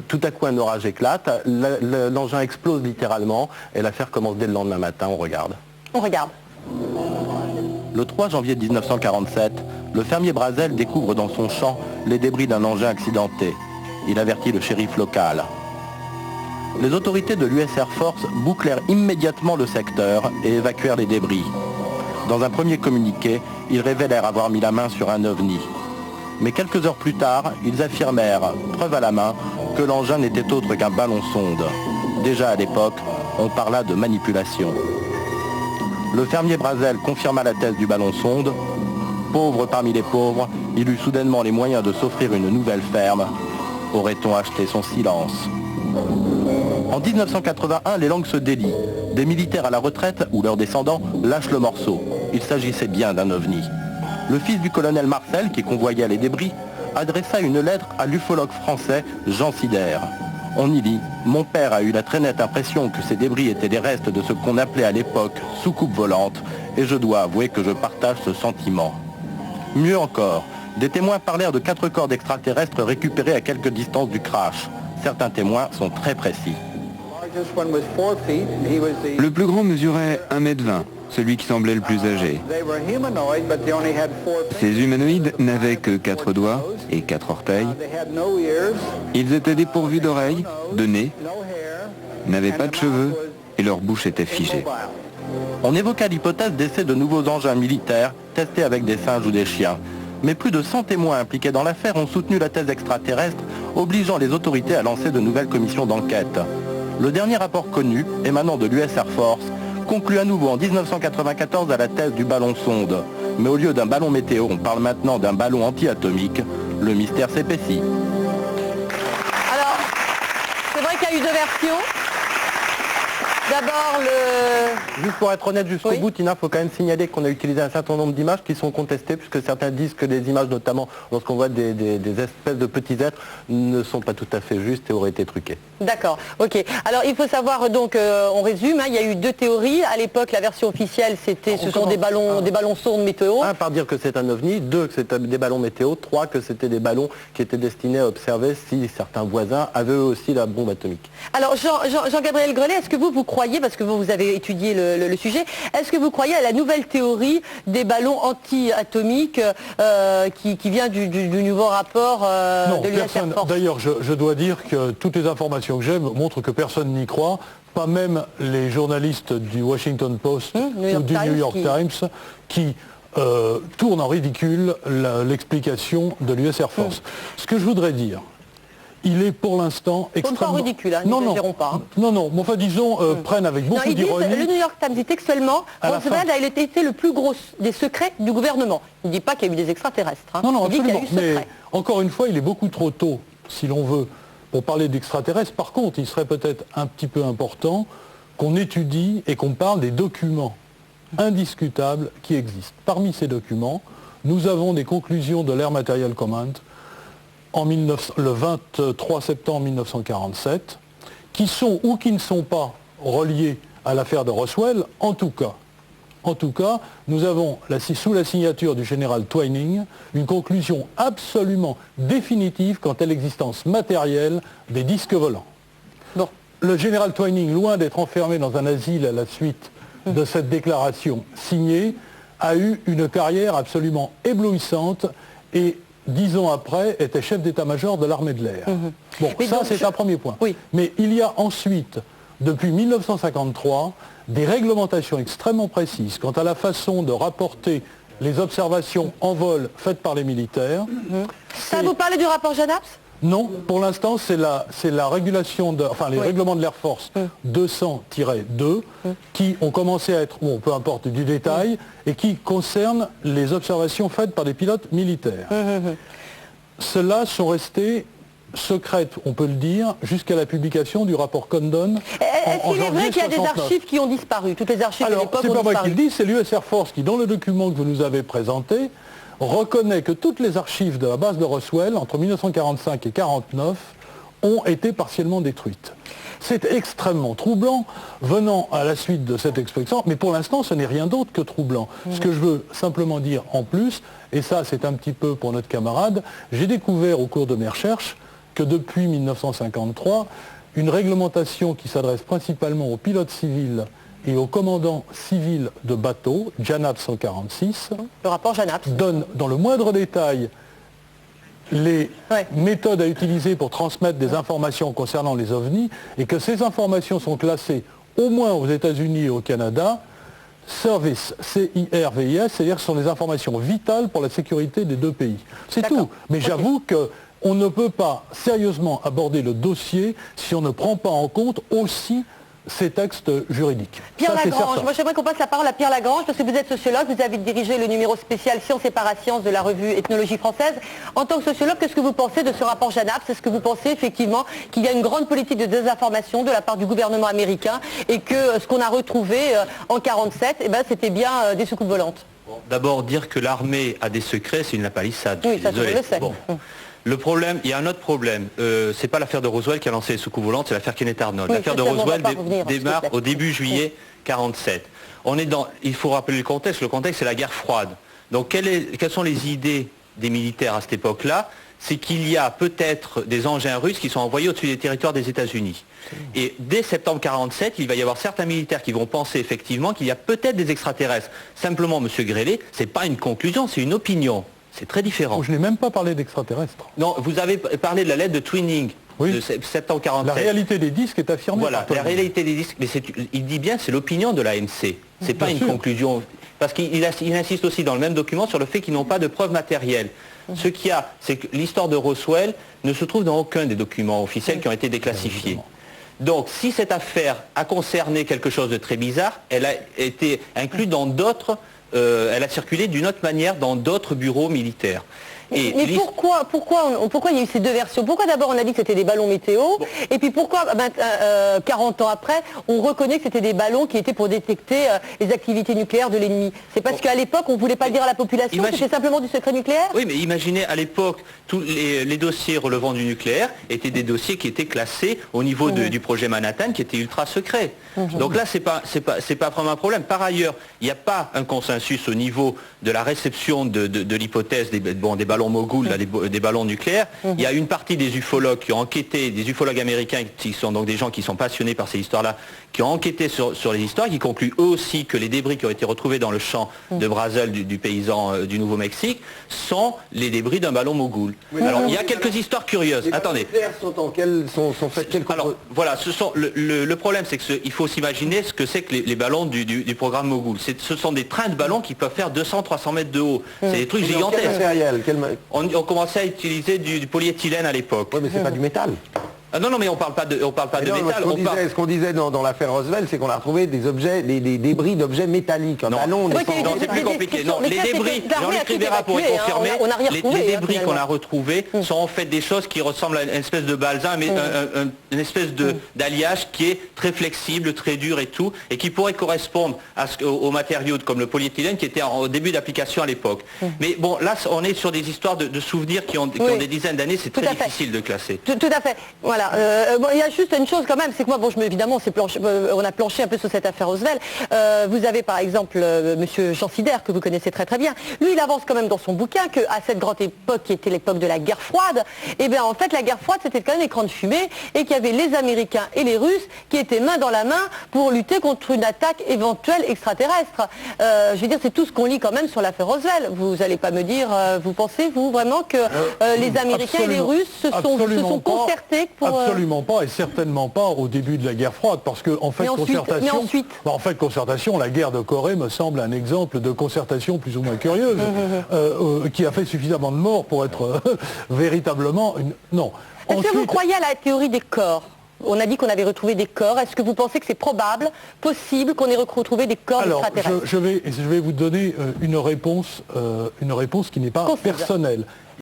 tout à coup un orage éclate, l'engin explose littéralement et l'affaire commence dès le lendemain matin, on regarde. On regarde. Le 3 janvier 1947, le fermier Brazel découvre dans son champ les débris d'un engin accidenté. Il avertit le shérif local. Les autorités de l'US Air Force bouclèrent immédiatement le secteur et évacuèrent les débris. Dans un premier communiqué, ils révélèrent avoir mis la main sur un ovni. Mais quelques heures plus tard, ils affirmèrent, preuve à la main, que l'engin n'était autre qu'un ballon-sonde. Déjà à l'époque, on parla de manipulation. Le fermier Brazel confirma la thèse du ballon-sonde. Pauvre parmi les pauvres, il eut soudainement les moyens de s'offrir une nouvelle ferme. Aurait-on acheté son silence? En 1981, les langues se délient. Des militaires à la retraite ou leurs descendants lâchent le morceau. Il s'agissait bien d'un ovni. Le fils du colonel Marcel, qui convoyait les débris, adressa une lettre à l'ufologue français Jean Sider. On y lit « Mon père a eu la très nette impression que ces débris étaient des restes de ce qu'on appelait à l'époque soucoupe volante, et je dois avouer que je partage ce sentiment. » Mieux encore, des témoins parlèrent de 4 corps d'extraterrestres récupérés à quelque distance du crash. Certains témoins sont très précis. Le plus grand mesurait 1,20 m, celui qui semblait le plus âgé. Ces humanoïdes n'avaient que 4 doigts et 4 orteils. Ils étaient dépourvus d'oreilles, de nez, n'avaient pas de cheveux et leur bouche était figée. On évoqua l'hypothèse d'essai de nouveaux engins militaires testés avec des singes ou des chiens. Mais plus de 100 témoins impliqués dans l'affaire ont soutenu la thèse extraterrestre, obligeant les autorités à lancer de nouvelles commissions d'enquête. Le dernier rapport connu, émanant de l'US Air Force, conclut à nouveau en 1994 à la thèse du ballon-sonde. Mais au lieu d'un ballon météo, on parle maintenant d'un ballon anti-atomique. Le mystère s'épaissit. Alors, c'est vrai qu'il y a eu 2 versions. D'abord Juste pour être honnête jusqu'au bout, Tina, il faut quand même signaler qu'on a utilisé un certain nombre d'images qui sont contestées, puisque certains disent que les images, notamment lorsqu'on voit des espèces de petits êtres, ne sont pas tout à fait justes et auraient été truquées. D'accord, ok. Alors il faut savoir, donc, on résume, hein, il y a eu 2 théories. À l'époque, la version officielle, c'était ce sont des ballons sondes météo. 1, par dire que c'est un ovni, 2, que c'était des ballons météo, 3, que c'était des ballons qui étaient destinés à observer si certains voisins avaient eux aussi la bombe atomique. Alors Jean-Gabriel Grelet, est-ce que vous croyez, parce que vous avez étudié le sujet, est-ce que vous croyez à la nouvelle théorie des ballons anti-atomiques qui vient du nouveau rapport de l'US Air Force? D'ailleurs, je dois dire que toutes les informations que j'ai montrent que personne n'y croit, pas même les journalistes du Washington Post ou du New York Times qui tournent en ridicule l'explication de l'US Air Force. Ce que je voudrais dire, il est pour l'instant extrêmement... Pas ridicule, hein, n'exagérons pas. Hein. Non, mais enfin disons, prennent avec beaucoup d'ironie... Le New York Times dit textuellement, Roswell a été le plus gros des secrets du gouvernement. Il ne dit pas qu'il y a eu des extraterrestres. Hein. Non, il dit absolument. qu'il y a eu secret. Mais encore une fois, il est beaucoup trop tôt, si l'on veut, pour parler d'extraterrestres. Par contre, il serait peut-être un petit peu important qu'on étudie et qu'on parle des documents indiscutables qui existent. Parmi ces documents, nous avons des conclusions de l'Air Material Command le 23 septembre 1947, qui sont ou qui ne sont pas reliés à l'affaire de Roswell. En tout cas, nous avons, sous la signature du général Twining, une conclusion absolument définitive quant à l'existence matérielle des disques volants. Donc, le général Twining, loin d'être enfermé dans un asile à la suite de cette déclaration signée, a eu une carrière absolument éblouissante et 10 ans après, était chef d'état-major de l'armée de l'air. Bon, mais ça c'est un premier point. Oui. Mais il y a ensuite, depuis 1953, des réglementations extrêmement précises quant à la façon de rapporter les observations en vol faites par les militaires. Ça, vous parlez du rapport Janaps? Non, pour l'instant, c'est la régulation, les règlements de l'Air Force 200-2 qui ont commencé à être, bon, peu importe du détail, et qui concernent les observations faites par des pilotes militaires. Ceux-là sont restés secrètes, on peut le dire, jusqu'à la publication du rapport Condon. Est-ce qu'il est vrai qu'il y a des archives qui ont disparu? Toutes les archives de l'époque ont disparu. Alors, c'est pas moi qui le dis, c'est l'US Air Force qui, dans le document que vous nous avez présenté, reconnaît que toutes les archives de la base de Roswell, entre 1945 et 1949, ont été partiellement détruites. C'est extrêmement troublant, venant à la suite de cette expérience, mais pour l'instant, ce n'est rien d'autre que troublant. Ce que je veux simplement dire en plus, et ça c'est un petit peu pour notre camarade, j'ai découvert au cours de mes recherches que depuis 1953, une réglementation qui s'adresse principalement aux pilotes civils et aux commandants civils de bateaux, JANAPS 146, le rapport JANAPS, donne dans le moindre détail les méthodes à utiliser pour transmettre des informations concernant les ovnis, et que ces informations sont classées au moins aux États-Unis et au Canada, Service, CIRVIS, c'est-à-dire que ce sont des informations vitales pour la sécurité des deux pays. C'est tout. Mais j'avoue qu'on ne peut pas sérieusement aborder le dossier si on ne prend pas en compte aussi ces textes juridiques. Pierre Lagrange, moi j'aimerais qu'on passe la parole à Pierre Lagrange, parce que vous êtes sociologue, vous avez dirigé le numéro spécial Sciences et Parasciences de la revue Ethnologie française. En tant que sociologue, qu'est-ce que vous pensez de ce rapport JANAPS? Est-ce que vous pensez effectivement qu'il y a une grande politique de désinformation de la part du gouvernement américain et que ce qu'on a retrouvé en 1947, c'était bien des soucoupes volantes? D'abord, dire que l'armée a des secrets, c'est une lapalissade. Oui, ça, je le sais. Bon. Le problème, il y a un autre problème. C'est pas l'affaire de Roswell qui a lancé les soucoupes volantes, c'est l'affaire Kenneth Arnold. Oui, l'affaire de Roswell démarre au début juillet 1947. Il faut rappeler le contexte. Le contexte, c'est la guerre froide. Donc, quelles sont les idées des militaires à cette époque-là? C'est qu'il y a peut-être des engins russes qui sont envoyés au-dessus des territoires des États-Unis. Et dès septembre 1947, il va y avoir certains militaires qui vont penser effectivement qu'il y a peut-être des extraterrestres. Simplement, M. Grélé, c'est pas une conclusion, c'est une opinion. C'est très différent. Oh, je n'ai même pas parlé d'extraterrestres. Non, vous avez parlé de la lettre de Twinning de septembre 1947. La réalité des disques est affirmée. Voilà, la réalité des disques, mais il dit bien c'est l'opinion de l'ANC. C'est pas une conclusion. Parce qu'il insiste aussi dans le même document sur le fait qu'ils n'ont pas de preuves matérielles. Ce qu'il y a, c'est que l'histoire de Roswell ne se trouve dans aucun des documents officiels qui ont été déclassifiés. Donc, si cette affaire a concerné quelque chose de très bizarre, elle a été incluse dans d'autres... elle a circulé d'une autre manière dans d'autres bureaux militaires. Mais pourquoi il y a eu ces deux versions? Pourquoi d'abord on a dit que c'était des ballons météo, et puis pourquoi 40 ans après on reconnaît que c'était des ballons qui étaient pour détecter les activités nucléaires de l'ennemi? C'est parce qu'à l'époque on ne voulait pas le dire à la population, c'était simplement du secret nucléaire? Oui, mais imaginez à l'époque, tous les dossiers relevant du nucléaire étaient des dossiers qui étaient classés au niveau du projet Manhattan, qui était ultra secret. Donc là, c'est pas vraiment un problème. Par ailleurs, il n'y a pas un consensus au niveau de la réception de l'hypothèse des ballons Mogul, des ballons nucléaires. Il y a une partie des ufologues qui ont enquêté, des ufologues américains qui sont donc des gens qui sont passionnés par ces histoires-là, qui ont enquêté sur les histoires, qui concluent eux aussi que les débris qui ont été retrouvés dans le champ de Brazel du paysan du Nouveau-Mexique sont les débris d'un ballon Mogul. Oui, alors il y a quelques histoires curieuses. Les Attendez. Sont faits quel Alors voilà, le problème c'est qu'il faut s'imaginer ce que c'est que les ballons du programme Mogul. Ce sont des trains de ballons qui peuvent faire 200-300 mètres de haut. C'est des trucs gigantesques. On commençait à utiliser du polyéthylène à l'époque. Oui, mais c'est pas du métal. Ah non, mais on parle pas de métal. Ce qu'on disait dans l'affaire Roswell, c'est qu'on a retrouvé des objets, des débris d'objets métalliques. Non, c'est plus compliqué. Non, les débris, Jean-Luc Rivera pourrait confirmer, les débris qu'on a retrouvés sont en fait des choses qui ressemblent à une espèce de balsam, mais une espèce d'alliage qui est très flexible, très dur et tout, et qui pourrait correspondre aux matériaux comme le polyéthylène qui était au début d'application à l'époque. Mais bon, là, on est sur des histoires de souvenirs qui ont des dizaines d'années, c'est très difficile de classer. Tout à fait. Voilà. Il y a juste une chose quand même, c'est que moi, évidemment, on a planché un peu sur cette affaire Roswell. Vous avez par exemple Monsieur Jean Sider, que vous connaissez très très bien. Lui, il avance quand même dans son bouquin qu'à cette grande époque qui était l'époque de la guerre froide, et bien en fait la guerre froide c'était quand même écran de fumée, et qu'il y avait les Américains et les Russes qui étaient main dans la main pour lutter contre une attaque éventuelle extraterrestre. Je veux dire, c'est tout ce qu'on lit quand même sur l'affaire Roswell. Vous n'allez pas me dire, vous pensez vous vraiment que les Américains et les Russes se sont concertés pour... Absolument pas, et certainement pas au début de la guerre froide, parce que en fait, concertation, la guerre de Corée me semble un exemple de concertation plus ou moins curieuse, qui a fait suffisamment de morts pour être véritablement une... Non. Est-ce que vous croyez à la théorie des corps? On a dit qu'on avait retrouvé des corps. Est-ce que vous pensez que c'est probable, possible qu'on ait retrouvé des corps extraterrestres? Je vais vous donner une réponse qui n'est pas personnelle.